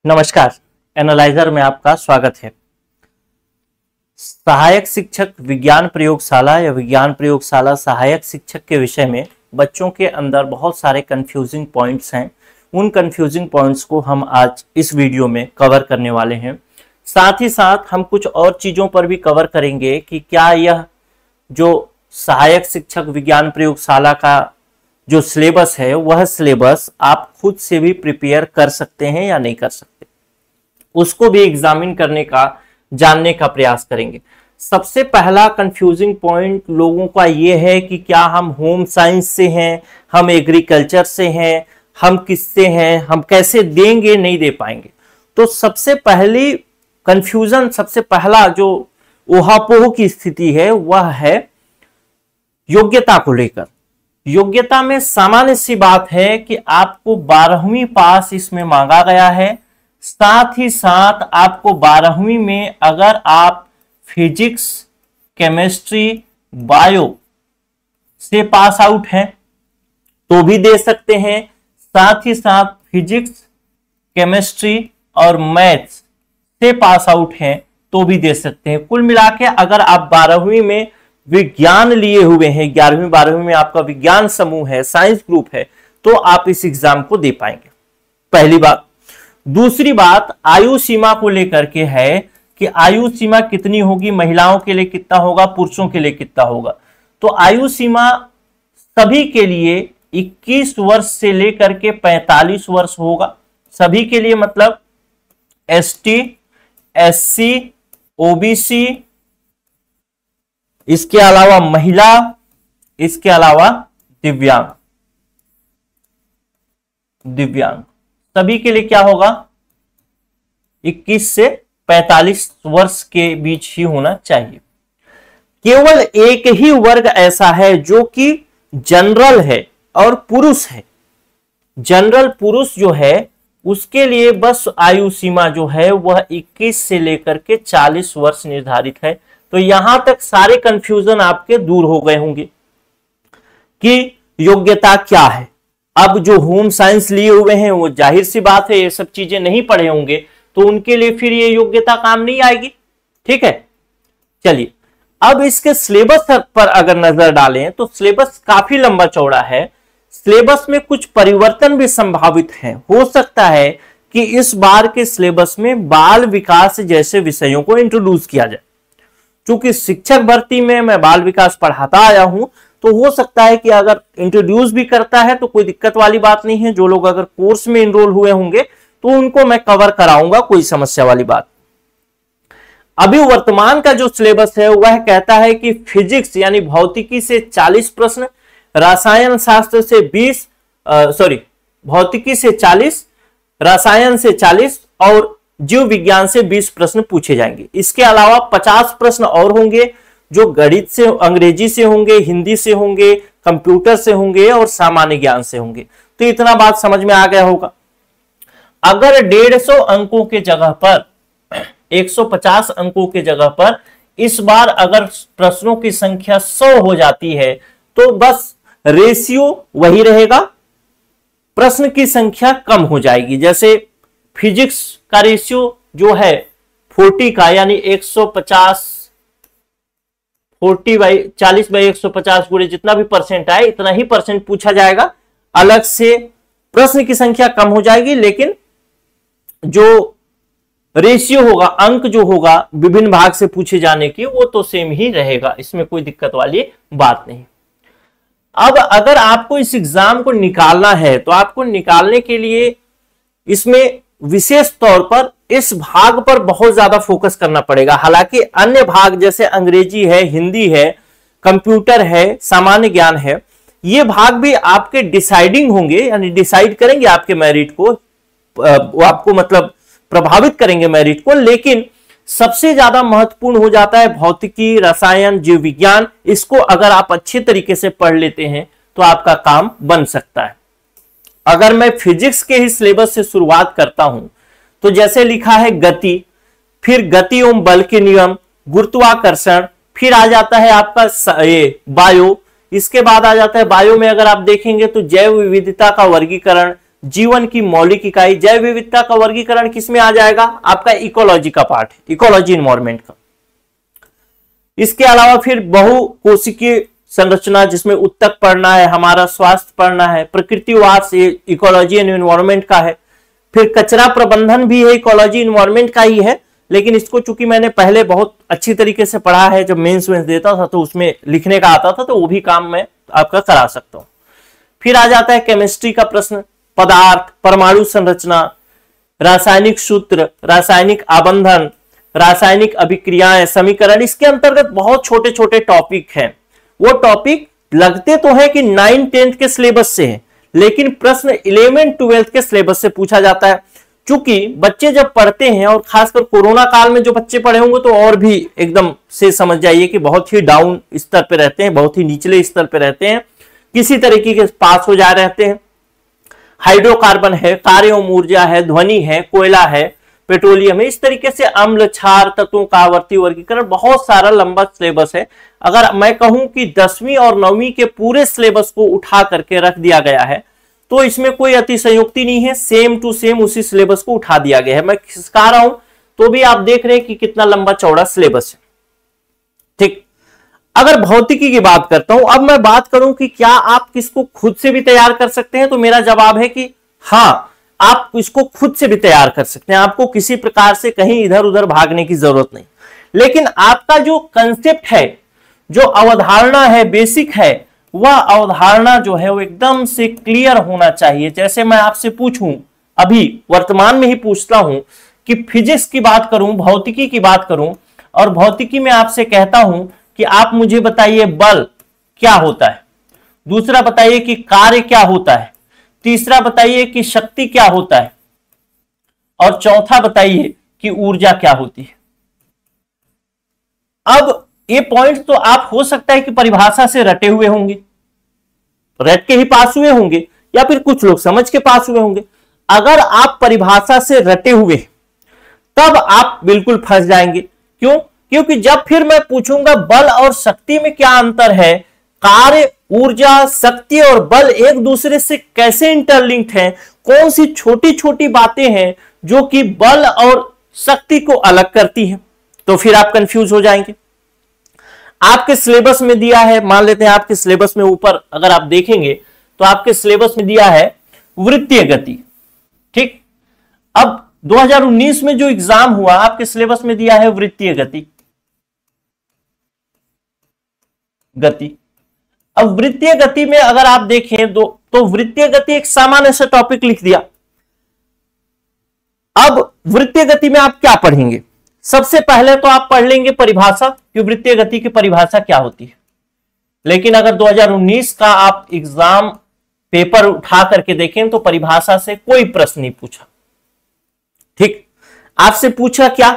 नमस्कार, एनालाइजर में आपका स्वागत है। सहायक शिक्षक विज्ञान प्रयोगशाला या विज्ञान प्रयोगशाला सहायक शिक्षक के विषय में बच्चों के अंदर बहुत सारे कंफ्यूजिंग पॉइंट्स हैं। उन कंफ्यूजिंग पॉइंट्स को हम आज इस वीडियो में कवर करने वाले हैं। साथ ही साथ हम कुछ और चीज़ों पर भी कवर करेंगे कि क्या यह जो सहायक शिक्षक विज्ञान प्रयोगशाला का जो सिलेबस है वह सिलेबस आप खुद से भी प्रिपेयर कर सकते हैं या नहीं कर सकते, उसको भी एग्जामिन करने का जानने का प्रयास करेंगे। सबसे पहला कंफ्यूजिंग पॉइंट लोगों का ये है कि क्या हम होम साइंस से हैं, हम एग्रीकल्चर से हैं, हम किससे हैं, हम कैसे देंगे, नहीं दे पाएंगे। तो सबसे पहली कंफ्यूजन, सबसे पहला जो ऊहापोह की स्थिति है वह है योग्यता को लेकर। योग्यता में सामान्य सी बात है कि आपको 12वीं पास इसमें मांगा गया है। साथ ही साथ आपको 12वीं में अगर आप फिजिक्स, केमिस्ट्री, बायो से पास आउट हैं तो भी दे सकते हैं। साथ ही साथ फिजिक्स, केमिस्ट्री और मैथ्स से पास आउट हैं तो भी दे सकते हैं। कुल मिला के अगर आप 12वीं में विज्ञान लिए हुए हैं, 11वीं 12वीं में आपका विज्ञान समूह है, साइंस ग्रुप है, तो आप इस एग्जाम को दे पाएंगे। पहली बात। दूसरी बात आयु सीमा को लेकर के है कि आयु सीमा कितनी होगी, महिलाओं के लिए कितना होगा, पुरुषों के लिए कितना होगा। तो आयु सीमा सभी के लिए 21 वर्ष से लेकर के 45 वर्ष होगा। सभी के लिए मतलब एसटी, एससी, ओबीसी, इसके अलावा महिला, इसके अलावा दिव्यांग सभी के लिए क्या होगा, 21 से 45 वर्ष के बीच ही होना चाहिए। केवल एक ही वर्ग ऐसा है जो कि जनरल है और पुरुष है। जनरल पुरुष जो है उसके लिए बस आयु सीमा जो है वह 21 से लेकर के 40 वर्ष निर्धारित है। तो यहां तक सारे कंफ्यूजन आपके दूर हो गए होंगे कि योग्यता क्या है। अब जो होम साइंस लिए हुए हैं वो जाहिर सी बात है ये सब चीजें नहीं पढ़े होंगे, तो उनके लिए फिर ये योग्यता काम नहीं आएगी। ठीक है, चलिए अब इसके सिलेबस पर अगर नजर डालें तो सिलेबस काफी लंबा चौड़ा है। सिलेबस में कुछ परिवर्तन भी संभावित है। हो सकता है कि इस बार के सिलेबस में बाल विकास जैसे विषयों को इंट्रोड्यूस किया जाए। चूंकि शिक्षक भर्ती में मैं बाल विकास पढ़ाता आया हूं, तो हो सकता है कि अगर इंट्रोड्यूस भी करता है तो कोई दिक्कत वाली बात नहीं है। जो लोग अगर कोर्स में इनरोल हुए होंगे तो उनको मैं कवर कराऊंगा, कोई समस्या वाली बात। अभी वर्तमान का जो सिलेबस है वह कहता है कि फिजिक्स यानी भौतिकी से 40 प्रश्न, रसायन शास्त्र से भौतिकी से 40, रसायन से 40 और जीव विज्ञान से 20 प्रश्न पूछे जाएंगे। इसके अलावा 50 प्रश्न और होंगे जो गणित से, अंग्रेजी से होंगे, हिंदी से होंगे, कंप्यूटर से होंगे और सामान्य ज्ञान से होंगे। तो इतना बात समझ में आ गया होगा। अगर 150 अंकों के जगह पर 150 अंकों के जगह पर इस बार अगर प्रश्नों की संख्या 100 हो जाती है तो बस रेशियो वही रहेगा, प्रश्न की संख्या कम हो जाएगी। जैसे फिजिक्स का रेशियो जो है 40 का यानी 40/150 गुणे जितना भी परसेंट आए इतना ही परसेंट पूछा जाएगा। अलग से प्रश्न की संख्या कम हो जाएगी, लेकिन जो रेशियो होगा, अंक जो होगा विभिन्न भाग से पूछे जाने की, वो तो सेम ही रहेगा। इसमें कोई दिक्कत वाली बात नहीं। अब अगर आपको इस एग्जाम को निकालना है तो आपको निकालने के लिए इसमें विशेष तौर पर इस भाग पर बहुत ज्यादा फोकस करना पड़ेगा। हालांकि अन्य भाग जैसे अंग्रेजी है, हिंदी है, कंप्यूटर है, सामान्य ज्ञान है, ये भाग भी आपके डिसाइडिंग होंगे, यानी डिसाइड करेंगे आपके मेरिट को, वो आपको मतलब प्रभावित करेंगे मेरिट को। लेकिन सबसे ज्यादा महत्वपूर्ण हो जाता है भौतिकी, रसायन, जीव विज्ञान। इसको अगर आप अच्छे तरीके से पढ़ लेते हैं तो आपका काम बन सकता है। अगर मैं फिजिक्स के ही सिलेबस से शुरुआत करता हूं तो जैसे लिखा है गति, फिर गति एवं बल के नियम, गुरुत्वाकर्षण, फिर आ जाता है आपका बायो, इसके बाद आ जाता है बायो में अगर आप देखेंगे तो जैव विविधता का वर्गीकरण, जीवन की मौलिक इकाई। जैव विविधता का वर्गीकरण किसमें आ जाएगा? आपका इकोलॉजी का पार्ट है, इकोलॉजी इन्वायरमेंट का। इसके अलावा फिर बहुकोशिकीय संरचना, जिसमें उत्तक पढ़ना है, हमारा स्वास्थ्य पढ़ना है, प्रकृतिवाद से इकोलॉजी एंड इन्वायरमेंट का है। फिर कचरा प्रबंधन भी है, इकोलॉजी इन्वायरमेंट का ही है, लेकिन इसको चूंकि मैंने पहले बहुत अच्छी तरीके से पढ़ा है, जब मेंस वेंस देता था तो उसमें लिखने का आता था, तो वो भी काम मैं आपका करा सकता हूं। फिर आ जाता है केमिस्ट्री का प्रश्न, पदार्थ, परमाणु संरचना, रासायनिक सूत्र, रासायनिक आबंधन, रासायनिक अभिक्रियाएं, समीकरण। इसके अंतर्गत बहुत छोटे छोटे टॉपिक हैं। वो टॉपिक लगते तो है कि 9th-10th के सिलेबस से है, लेकिन प्रश्न 11th-12th के सिलेबस से पूछा जाता है। चूंकि बच्चे जब पढ़ते हैं, और खासकर कोरोना काल में जो बच्चे पढ़े होंगे तो और भी एकदम से समझ जाइए कि बहुत ही डाउन स्तर पे रहते हैं, बहुत ही निचले स्तर पे रहते हैं, किसी तरीके के पास हो जा रहते हैं। हाइड्रोकार्बन है, कार्य एवं ऊर्जा है, ध्वनि है, कोयला है, पेट्रोलियम है, इस तरीके से अम्ल, क्षार तत्वों का आवर्ती वर्गीकरण, बहुत सारा लंबा सिलेबस है। अगर मैं कहूं कि 10वीं और 9वीं के पूरे सिलेबस को उठा करके रख दिया गया है, तो इसमें कोई अतिशयोक्ति नहीं है, सेम टू सेम उसी सिलेबस को उठा दिया गया है। मैं खिसका रहा हूं तो भी आप देख रहे हैं कि कितना लंबा चौड़ा सिलेबस है। ठीक, अगर भौतिकी की बात करता हूं, अब मैं बात करूं कि क्या आप किसको खुद से भी तैयार कर सकते हैं, तो मेरा जवाब है कि हाँ, आप इसको खुद से भी तैयार कर सकते हैं। आपको किसी प्रकार से कहीं इधर उधर भागने की जरूरत नहीं, लेकिन आपका जो कंसेप्ट है, जो अवधारणा है, बेसिक है, वह अवधारणा जो है वो एकदम से क्लियर होना चाहिए। जैसे मैं आपसे पूछूं, अभी वर्तमान में ही पूछता हूं कि फिजिक्स की बात करूं, भौतिकी की बात करूं, और भौतिकी में आपसे कहता हूं कि आप मुझे बताइए बल क्या होता है, दूसरा बताइए कि कार्य क्या होता है, तीसरा बताइए कि शक्ति क्या होता है, और चौथा बताइए कि ऊर्जा क्या होती है। अब ये पॉइंट तो आप हो सकता है कि परिभाषा से रटे हुए होंगे, रट के ही पास हुए होंगे, या फिर कुछ लोग समझ के पास हुए होंगे। अगर आप परिभाषा से रटे हुए, तब आप बिल्कुल फंस जाएंगे। क्यों? क्योंकि जब फिर मैं पूछूंगा बल और शक्ति में क्या अंतर है, कार्य, ऊर्जा, शक्ति और बल एक दूसरे से कैसे इंटरलिंक्ड हैं, कौन सी छोटी छोटी बातें हैं जो कि बल और शक्ति को अलग करती हैं, तो फिर आप कंफ्यूज हो जाएंगे। आपके सिलेबस में दिया है, मान लेते हैं आपके सिलेबस में ऊपर अगर आप देखेंगे तो आपके सिलेबस में दिया है वृत्तीय गति। ठीक, अब 2019 में जो एग्जाम हुआ, आपके सिलेबस में दिया है वृत्तीय गति। अब वृत्तीय गति में अगर आप देखें तो वृत्तीय गति एक सामान्य सा टॉपिक लिख दिया। अब वृत्तीय गति में आप क्या पढ़ेंगे? सबसे पहले तो आप पढ़ लेंगे परिभाषा कि वृत्तीय गति की परिभाषा क्या होती है। लेकिन अगर 2019 का आप एग्जाम पेपर उठा करके देखें तो परिभाषा से कोई प्रश्न नहीं पूछा। ठीक, आपसे पूछा क्या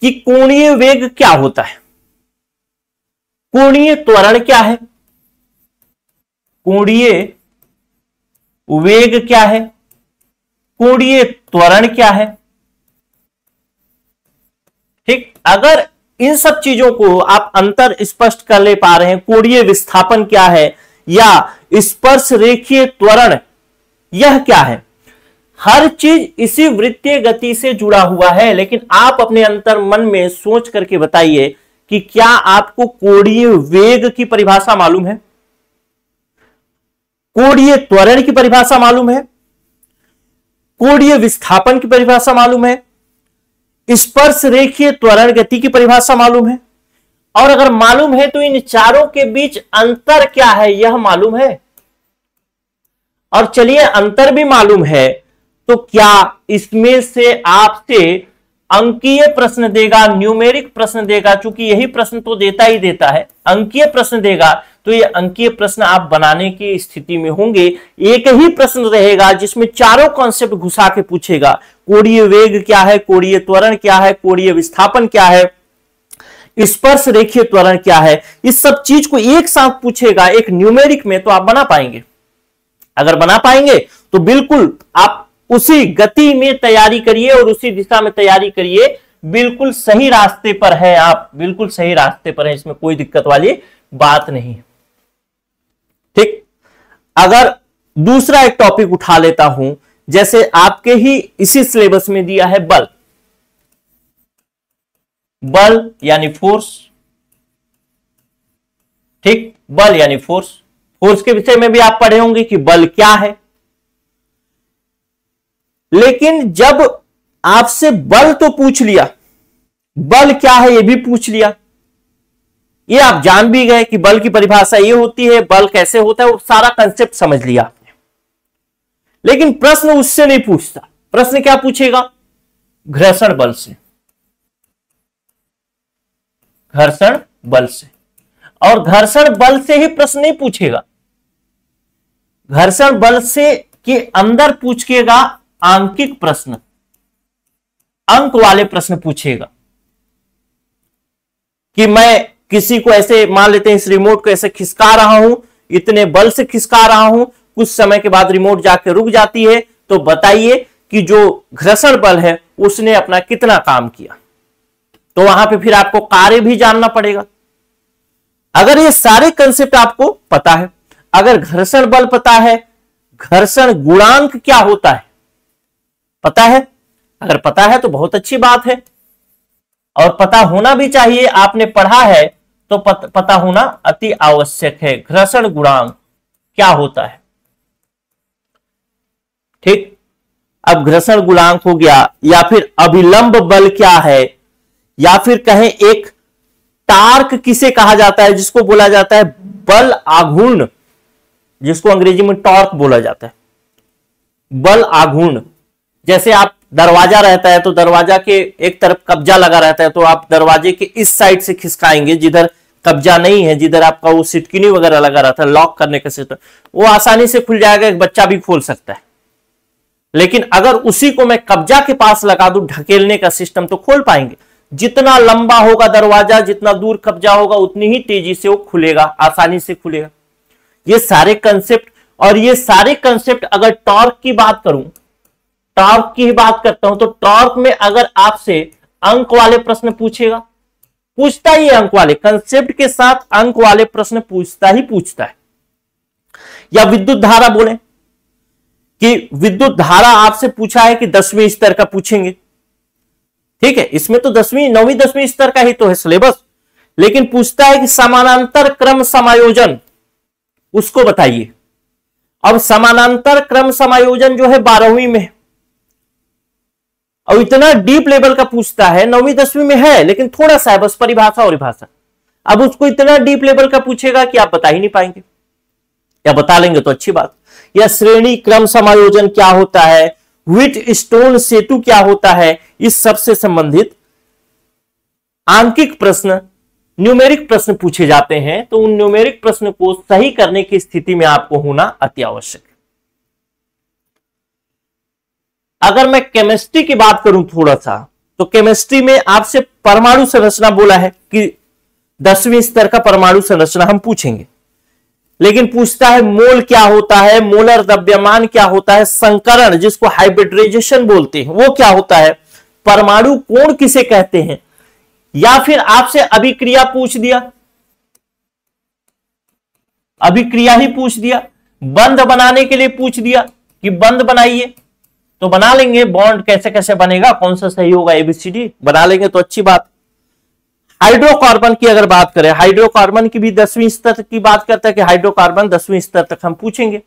कि कोणीय वेग क्या होता है, कोणीय त्वरण क्या है, कोणीय वेग क्या है, कोणीय त्वरण क्या है। ठीक, अगर इन सब चीजों को आप अंतर स्पष्ट कर ले पा रहे हैं, कोणीय विस्थापन क्या है या स्पर्श रेखीय त्वरण यह क्या है, हर चीज इसी वृत्तीय गति से जुड़ा हुआ है। लेकिन आप अपने अंतर मन में सोच करके बताइए कि क्या आपको कोणीय वेग की परिभाषा मालूम है, कोणीय त्वरण की परिभाषा मालूम है, कोणीय विस्थापन की परिभाषा मालूम है, स्पर्श रेखीय त्वरण गति की परिभाषा मालूम है, और अगर मालूम है तो इन चारों के बीच अंतर क्या है यह मालूम है। और चलिए अंतर भी मालूम है तो क्या इसमें से आपसे अंकीय प्रश्न देगा, न्यूमेरिक प्रश्न देगा? चूंकि यही प्रश्न तो देता ही देता है, अंकीय प्रश्न देगा तो ये अंकीय प्रश्न आप बनाने की स्थिति में होंगे। एक ही प्रश्न रहेगा जिसमें चारों कॉन्सेप्ट घुसा के पूछेगा, कोणीय वेग क्या है, कोणीय त्वरण क्या है, कोणीय विस्थापन क्या है, स्पर्श रेखीय त्वरण क्या है। इस सब चीज को एक साथ पूछेगा एक न्यूमेरिक में, तो आप बना पाएंगे। अगर बना पाएंगे तो बिल्कुल आप उसी गति में तैयारी करिए और उसी दिशा में तैयारी करिए, बिल्कुल सही रास्ते पर है आप, बिल्कुल सही रास्ते पर है, इसमें कोई दिक्कत वाली बात नहीं। ठीक, अगर दूसरा एक टॉपिक उठा लेता हूं, जैसे आपके ही इसी सिलेबस में दिया है बल। बल यानी फोर्स, ठीक, बल यानी फोर्स। फोर्स के विषय में भी आप पढ़े होंगे कि बल क्या है। लेकिन जब आपसे बल तो पूछ लिया, बल क्या है ये भी पूछ लिया, ये आप जान भी गए कि बल की परिभाषा ये होती है, बल कैसे होता है, वो सारा कंसेप्ट समझ लिया आपने। लेकिन प्रश्न उससे नहीं पूछता। प्रश्न क्या पूछेगा? घर्षण बल से, घर्षण बल से। और घर्षण बल से ही प्रश्न नहीं पूछेगा, घर्षण बल से के अंदर पूछेगा आंकिक प्रश्न, अंक वाले प्रश्न पूछेगा। कि मैं किसी को ऐसे मान लेते हैं, इस रिमोट को ऐसे खिसका रहा हूं, इतने बल से खिसका रहा हूं, कुछ समय के बाद रिमोट जाके रुक जाती है, तो बताइए कि जो घर्षण बल है उसने अपना कितना काम किया। तो वहां पे फिर आपको कार्य भी जानना पड़ेगा। अगर ये सारे कंसेप्ट आपको पता है, अगर घर्षण बल पता है, घर्षण गुणांक क्या होता है पता है, अगर पता है तो बहुत अच्छी बात है, और पता होना भी चाहिए। आपने पढ़ा है तो पता होना अति आवश्यक है। घर्षण गुणांक क्या होता है, ठीक। अब घर्षण गुणांक हो गया, या फिर अभिलंब बल क्या है, या फिर कहें एक टार्क किसे कहा जाता है, जिसको बोला जाता है बल आघूर्ण, जिसको अंग्रेजी में टॉर्क बोला जाता है, बल आघूर्ण। जैसे आप दरवाजा रहता है तो दरवाजा के एक तरफ कब्जा लगा रहता है, तो आप दरवाजे के इस साइड से खिसकाएंगे जिधर कब्जा नहीं है, जिधर आपका वो सिटकिनी वगैरह लगा रहता है लॉक करने का सिस्टम, वो आसानी से खुल जाएगा, एक बच्चा भी खोल सकता है। लेकिन अगर उसी को मैं कब्जा के पास लगा दूं ढकेलने का सिस्टम, तो खोल पाएंगे। जितना लंबा होगा दरवाजा, जितना दूर कब्जा होगा, उतनी ही तेजी से वो खुलेगा, आसानी से खुलेगा। ये सारे कंसेप्ट, और ये सारे कंसेप्ट अगर टॉर्क की बात करूं, टॉर्क की ही बात करता हूं, तो टॉर्क में अगर आपसे अंक वाले प्रश्न पूछेगा, पूछता ही अंक वाले कंसेप्ट के साथ अंक वाले प्रश्न पूछता ही पूछता है। या विद्युत धारा बोले कि विद्युत धारा आपसे पूछा है कि 10वीं स्तर का पूछेंगे, ठीक है, इसमें तो 10वीं 9वीं 10वीं स्तर का ही तो है सिलेबस। लेकिन पूछता है कि समानांतर क्रम समायोजन, उसको बताइए। अब समानांतर क्रम समायोजन जो है 12वीं में, और इतना डीप लेवल का पूछता है, 9वीं 10वीं में है लेकिन थोड़ा सा है बस, परिभाषा और भाषा। अब उसको इतना डीप लेवल का पूछेगा कि आप बता ही नहीं पाएंगे, या बता लेंगे तो अच्छी बात। या श्रेणी क्रम समायोजन क्या होता है, व्हिट स्टोन सेतु क्या होता है, इस सब से संबंधित आंकिक प्रश्न, न्यूमेरिक प्रश्न पूछे जाते हैं। तो उन न्यूमेरिक प्रश्न को सही करने की स्थिति में आपको होना अति आवश्यक है। अगर मैं केमिस्ट्री की बात करूं थोड़ा सा, तो केमिस्ट्री में आपसे परमाणु संरचना बोला है कि 10वीं स्तर का परमाणु संरचना हम पूछेंगे। लेकिन पूछता है मोल क्या होता है, मोलर द्रव्यमान क्या होता है, संकरण जिसको हाइब्रिडाइजेशन बोलते हैं वो क्या होता है, परमाणु कोण किसे कहते हैं, या फिर आपसे अभिक्रिया पूछ दिया, अभिक्रिया ही पूछ दिया, बंध बनाने के लिए पूछ दिया कि बंध बनाइए, तो बना लेंगे। बॉन्ड कैसे कैसे बनेगा, कौन सा सही होगा, एबीसीडी बना लेंगे तो अच्छी बात। हाइड्रोकार्बन की अगर बात करें, हाइड्रोकार्बन की भी 10वीं स्तर की बात करता है कि हाइड्रोकार्बन 10वीं स्तर तक हम पूछेंगे।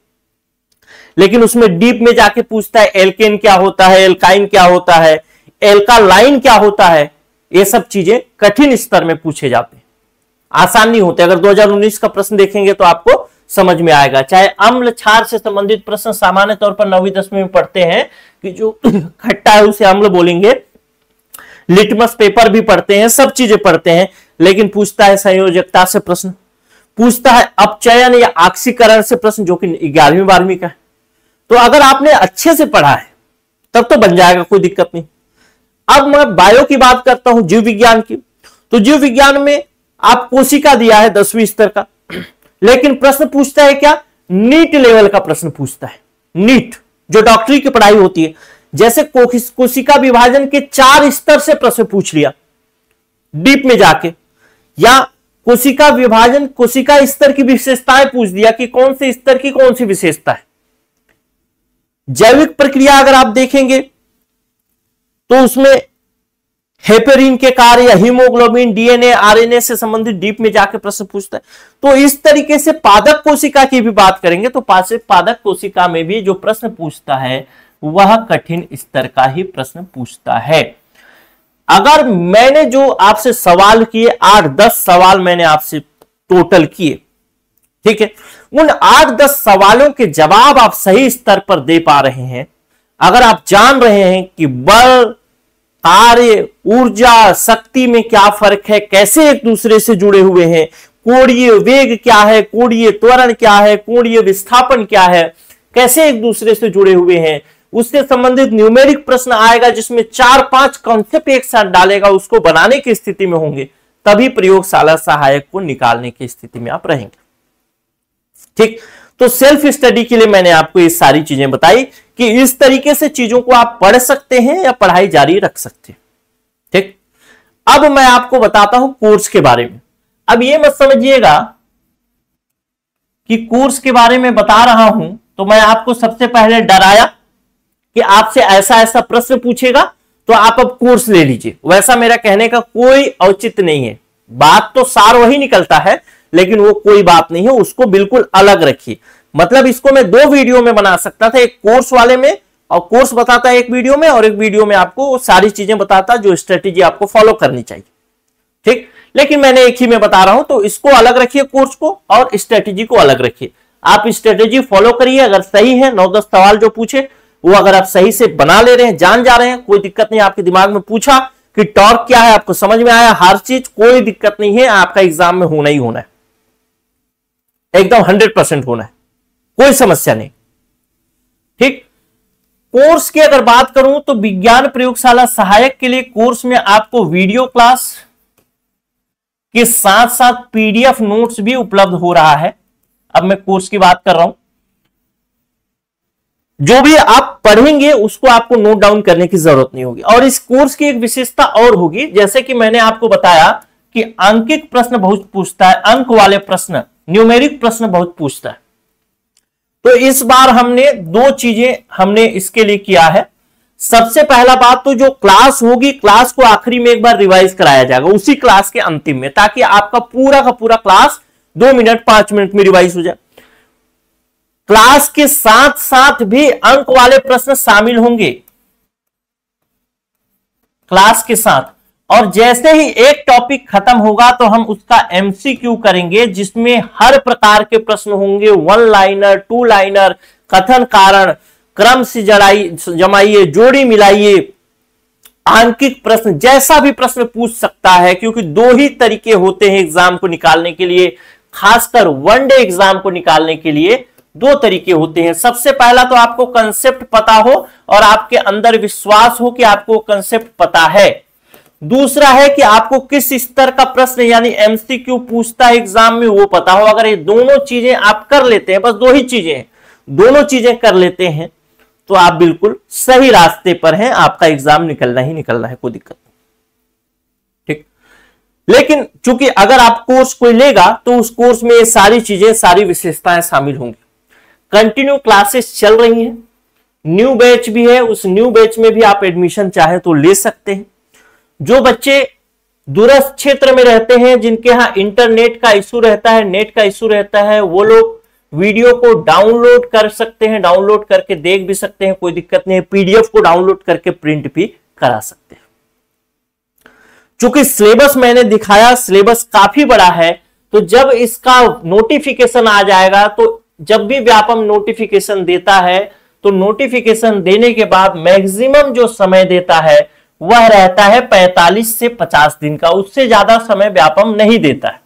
लेकिन उसमें डीप में जाके पूछता है एल्केन क्या होता है, एल्काइन क्या होता है, एल्कालाइन क्या होता है, ये सब चीजें कठिन स्तर में पूछे जाते हैं, आसान नहीं होते। अगर 2019 का प्रश्न देखेंगे तो आपको समझ में आएगा। चाहे अम्ल क्षार से संबंधित प्रश्न सामान्य तौर पर 9वीं 10वीं में पढ़ते हैं कि जो खट्टा है उसे अम्ल बोलेंगे, लिटमस पेपर भी पढ़ते हैं, सब चीजें पढ़ते हैं। लेकिन पूछता है संयोजकता से प्रश्न, पूछता है अपचयन या ऑक्सीकरण से प्रश्न, जो कि 11वीं 12वीं का है। तो अगर आपने अच्छे से पढ़ा है तब तो बन जाएगा, कोई दिक्कत नहीं। अब मैं बायो की बात करता हूं, जीव विज्ञान की। तो जीव विज्ञान में आप कोशिका दिया है 10वीं स्तर का, लेकिन प्रश्न पूछता है क्या, नीट लेवल का प्रश्न पूछता है। नीट जो डॉक्टरी की पढ़ाई होती है, जैसे कोशिका विभाजन के 4 स्तर से प्रश्न पूछ लिया डीप में जाके, या कोशिका विभाजन कोशिका स्तर की विशेषताएं पूछ दिया कि कौन से स्तर की कौन सी विशेषता है, जैविक प्रक्रिया अगर आप देखेंगे तो उसमें हेपेरिन के कार्य या हीमोग्लोबिन, डीएनए, आरएनए से संबंधित डीप में जाके प्रश्न पूछता है। तो इस तरीके से पादप कोशिका की भी बात करेंगे तो पादप कोशिका में भी जो प्रश्न पूछता है वह कठिन स्तर का ही प्रश्न पूछता है। अगर मैंने जो आपसे सवाल किए 8-10 सवाल मैंने आपसे टोटल किए, ठीक है, उन 8-10 सवालों के जवाब आप सही स्तर पर दे पा रहे हैं, अगर आप जान रहे हैं कि बल, कार्य, ऊर्जा, शक्ति में क्या फर्क है, कैसे एक दूसरे से जुड़े हुए हैं, कोणीय वेग क्या है, कोणीय त्वरण क्या है, कोणीय विस्थापन क्या है, कैसे एक दूसरे से जुड़े हुए हैं, उससे संबंधित न्यूमेरिक प्रश्न आएगा जिसमें 4-5 कॉन्सेप्ट एक साथ डालेगा, उसको बनाने की स्थिति में होंगे, तभी प्रयोगशाला सहायक को निकालने की स्थिति में आप रहेंगे। ठीक, तो सेल्फ स्टडी के लिए मैंने आपको ये सारी चीजें बताई कि इस तरीके से चीजों को आप पढ़ सकते हैं या पढ़ाई जारी रख सकते हैं। ठीक, अब मैं आपको बताता हूं कोर्स के बारे में। अब ये मत समझिएगा कि कोर्स के बारे में बता रहा हूं तो मैं आपको सबसे पहले डराया कि आपसे ऐसा ऐसा प्रश्न पूछेगा तो आप अब कोर्स ले लीजिए। वैसा मेरा कहने का कोई औचित्य नहीं है। बात तो सार वही निकलता है, लेकिन वो कोई बात नहीं है, उसको बिल्कुल अलग रखिए। मतलब इसको मैं 2 वीडियो में बना सकता था, एक कोर्स वाले में और कोर्स बताता है एक वीडियो में, और एक वीडियो में आपको वो सारी चीजें बताता जो स्ट्रेटेजी आपको फॉलो करनी चाहिए। ठीक, लेकिन मैंने एक ही में बता रहा हूं, तो इसको अलग रखिए कोर्स को और स्ट्रेटेजी को अलग रखिए। आप स्ट्रेटेजी फॉलो करिए, अगर सही है 9-10 सवाल जो पूछे वो अगर आप सही से बना ले रहे हैं, जान जा रहे हैं, कोई दिक्कत नहीं। आपके दिमाग में पूछा कि टॉर्क क्या है, आपको समझ में आया हर चीज, कोई दिक्कत नहीं है, आपका एग्जाम में होना ही होना है, एकदम 100% होना है, कोई समस्या नहीं। ठीक, कोर्स की अगर बात करूं तो विज्ञान प्रयोगशाला सहायक के लिए कोर्स में आपको वीडियो क्लास के साथ साथ पीडीएफ नोट्स भी उपलब्ध हो रहा है। अब मैं कोर्स की बात कर रहा हूं, जो भी आप पढ़ेंगे उसको आपको नोट डाउन करने की जरूरत नहीं होगी। और इस कोर्स की एक विशेषता और होगी, जैसे कि मैंने आपको बताया कि अंकित प्रश्न बहुत पूछता है, अंक वाले प्रश्न, न्यूमेरिक प्रश्न बहुत पूछता है। तो इस बार हमने 2 चीजें हमने इसके लिए किया है। सबसे पहला बात तो जो क्लास होगी, क्लास को आखिरी में एक बार रिवाइज कराया जाएगा उसी क्लास के अंतिम में, ताकि आपका पूरा का पूरा क्लास 2 मिनट 5 मिनट में रिवाइज हो जाए। क्लास के साथ साथ भी अंक वाले प्रश्न शामिल होंगे क्लास के साथ, और जैसे ही एक टॉपिक खत्म होगा तो हम उसका एमसीक्यू करेंगे, जिसमें हर प्रकार के प्रश्न होंगे, 1 लाइनर, 2 लाइनर, कथन कारण, क्रम से जमाइए, जोड़ी मिलाइए, आंकिक प्रश्न, जैसा भी प्रश्न पूछ सकता है, क्योंकि 2 ही तरीके होते हैं एग्जाम को निकालने के लिए, खासकर 1 डे एग्जाम को निकालने के लिए 2 तरीके होते हैं। सबसे पहला तो आपको कंसेप्ट पता हो और आपके अंदर विश्वास हो कि आपको कंसेप्ट पता है। दूसरा है कि आपको किस स्तर का प्रश्न यानी एमसीक्यू पूछता है एग्जाम में वो पता हो। अगर ये दोनों चीजें आप कर लेते हैं, बस 2 ही चीजें हैं, दोनों चीजें कर लेते हैं तो आप बिल्कुल सही रास्ते पर हैं, आपका एग्जाम निकलना ही निकलना है, कोई दिक्कत नहीं। ठीक, लेकिन चूंकि अगर आप कोर्स कोई लेगा तो उस कोर्स में ये सारी चीजें, सारी विशेषताएं शामिल होंगी। कंटिन्यू क्लासेस चल रही हैं, न्यू बैच भी है, उस न्यू बैच में भी आप एडमिशन चाहे तो ले सकते हैं। जो बच्चे दूरस्थ क्षेत्र में रहते हैं, जिनके यहां इंटरनेट का इशू रहता है, नेट का इशू रहता है, वो लोग वीडियो को डाउनलोड कर सकते हैं, डाउनलोड करके देख भी सकते हैं, कोई दिक्कत नहीं है। पीडीएफ को डाउनलोड करके प्रिंट भी करा सकते हैं। चूंकि सिलेबस मैंने दिखाया, सिलेबस काफी बड़ा है, तो जब इसका नोटिफिकेशन आ जाएगा, तो जब भी व्यापम नोटिफिकेशन देता है तो नोटिफिकेशन देने के बाद मैक्सिमम जो समय देता है वह रहता है 45 से 50 दिन का, उससे ज्यादा समय व्यापम नहीं देता है।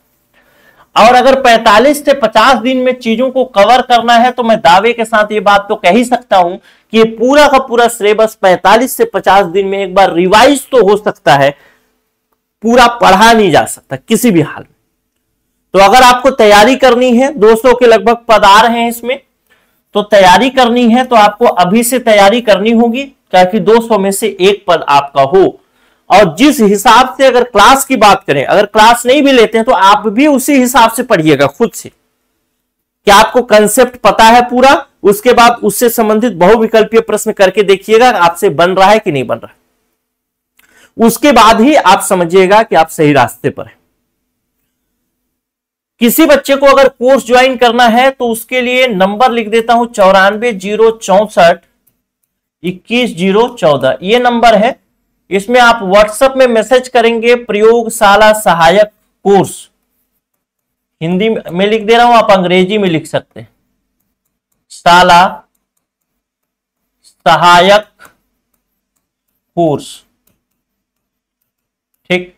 और अगर 45 से 50 दिन में चीजों को कवर करना है तो मैं दावे के साथ ये बात तो कह ही सकता हूं कि ये पूरा का पूरा सिलेबस 45 से 50 दिन में एक बार रिवाइज तो हो सकता है, पूरा पढ़ा नहीं जा सकता किसी भी हाल में। तो अगर आपको तैयारी करनी है, 200 के लगभग पद आ रहे हैं इसमें, तो तैयारी करनी है तो आपको अभी से तैयारी करनी होगी, ताकि 200 में से 1 पद आपका हो। और जिस हिसाब से अगर क्लास की बात करें, अगर क्लास नहीं भी लेते हैं तो आप भी उसी हिसाब से पढ़िएगा खुद से, कि आपको कंसेप्ट पता है पूरा, उसके बाद उससे संबंधित बहुविकल्पीय प्रश्न करके देखिएगा आपसे बन रहा है कि नहीं बन रहा है। उसके बाद ही आप समझिएगा कि आप सही रास्ते पर हैं। किसी बच्चे को अगर कोर्स ज्वाइन करना है तो उसके लिए नंबर लिख देता हूं 94 064 21 014, ये नंबर है। इसमें आप व्हाट्सएप में मैसेज करेंगे प्रयोगशाला सहायक कोर्स, हिंदी में लिख दे रहा हूं, आप अंग्रेजी में लिख सकते हैं, शाला सहायक कोर्स। ठीक,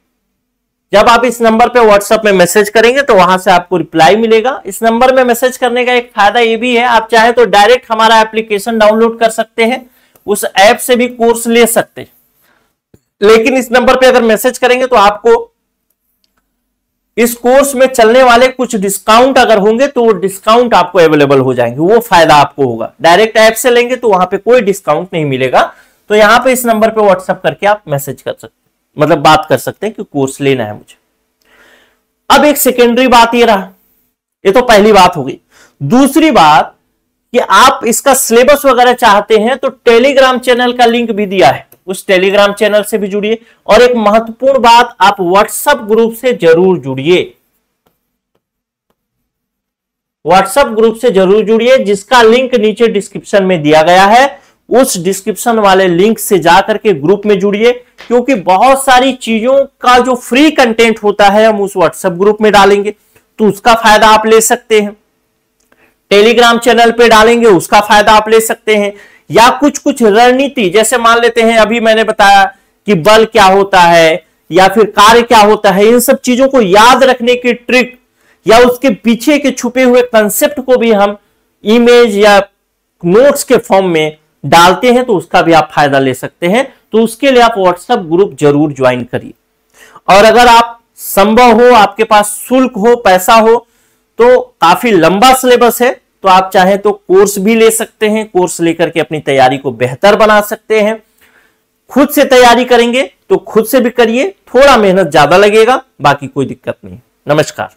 जब आप इस नंबर पे व्हाट्सएप में मैसेज करेंगे तो वहां से आपको रिप्लाई मिलेगा। इस नंबर में मैसेज करने का एक फायदा ये भी है, आप चाहे तो डायरेक्ट हमारा एप्लीकेशन डाउनलोड कर सकते हैं, उस ऐप से भी कोर्स ले सकते हैं। लेकिन इस नंबर पे अगर मैसेज करेंगे तो आपको इस कोर्स में चलने वाले कुछ डिस्काउंट अगर होंगे तो वो डिस्काउंट आपको अवेलेबल हो जाएंगे, वो फायदा आपको होगा। डायरेक्ट ऐप से लेंगे तो वहां पे कोई डिस्काउंट नहीं मिलेगा। तो यहां पे इस नंबर पे व्हाट्सएप करके आप मैसेज कर सकते, मतलब बात कर सकते हैं कि कोर्स लेना है मुझे। अब एक सेकेंडरी बात ये रहा, ये तो पहली बात हो गई। दूसरी बात कि आप इसका सिलेबस वगैरह चाहते हैं तो टेलीग्राम चैनल का लिंक भी दिया है, उस टेलीग्राम चैनल से भी जुड़िए। और एक महत्वपूर्ण बात, आप व्हाट्सएप ग्रुप से जरूर जुड़िए, व्हाट्सएप ग्रुप से जरूर जुड़िए, जिसका लिंक नीचे डिस्क्रिप्शन में दिया गया है। उस डिस्क्रिप्शन वाले लिंक से जाकर के ग्रुप में जुड़िए, क्योंकि बहुत सारी चीजों का जो फ्री कंटेंट होता है हम उस व्हाट्सएप ग्रुप में डालेंगे, तो उसका फायदा आप ले सकते हैं। टेलीग्राम चैनल पे डालेंगे, उसका फायदा आप ले सकते हैं। या कुछ रणनीति, जैसे मान लेते हैं अभी मैंने बताया कि बल क्या होता है या फिर कार्य क्या होता है, इन सब चीजों को याद रखने की ट्रिक या उसके पीछे के छुपे हुए कंसेप्ट को भी हम इमेज या नोट्स के फॉर्म में डालते हैं, तो उसका भी आप फायदा ले सकते हैं। तो उसके लिए आप व्हाट्सएप ग्रुप जरूर ज्वाइन करिए। और अगर आप संभव हो, आपके पास शुल्क हो, पैसा हो, तो काफी लंबा सिलेबस है, तो आप चाहें तो कोर्स भी ले सकते हैं। कोर्स लेकर के अपनी तैयारी को बेहतर बना सकते हैं। खुद से तैयारी करेंगे तो खुद से भी करिए, थोड़ा मेहनत ज्यादा लगेगा, बाकी कोई दिक्कत नहीं। नमस्कार।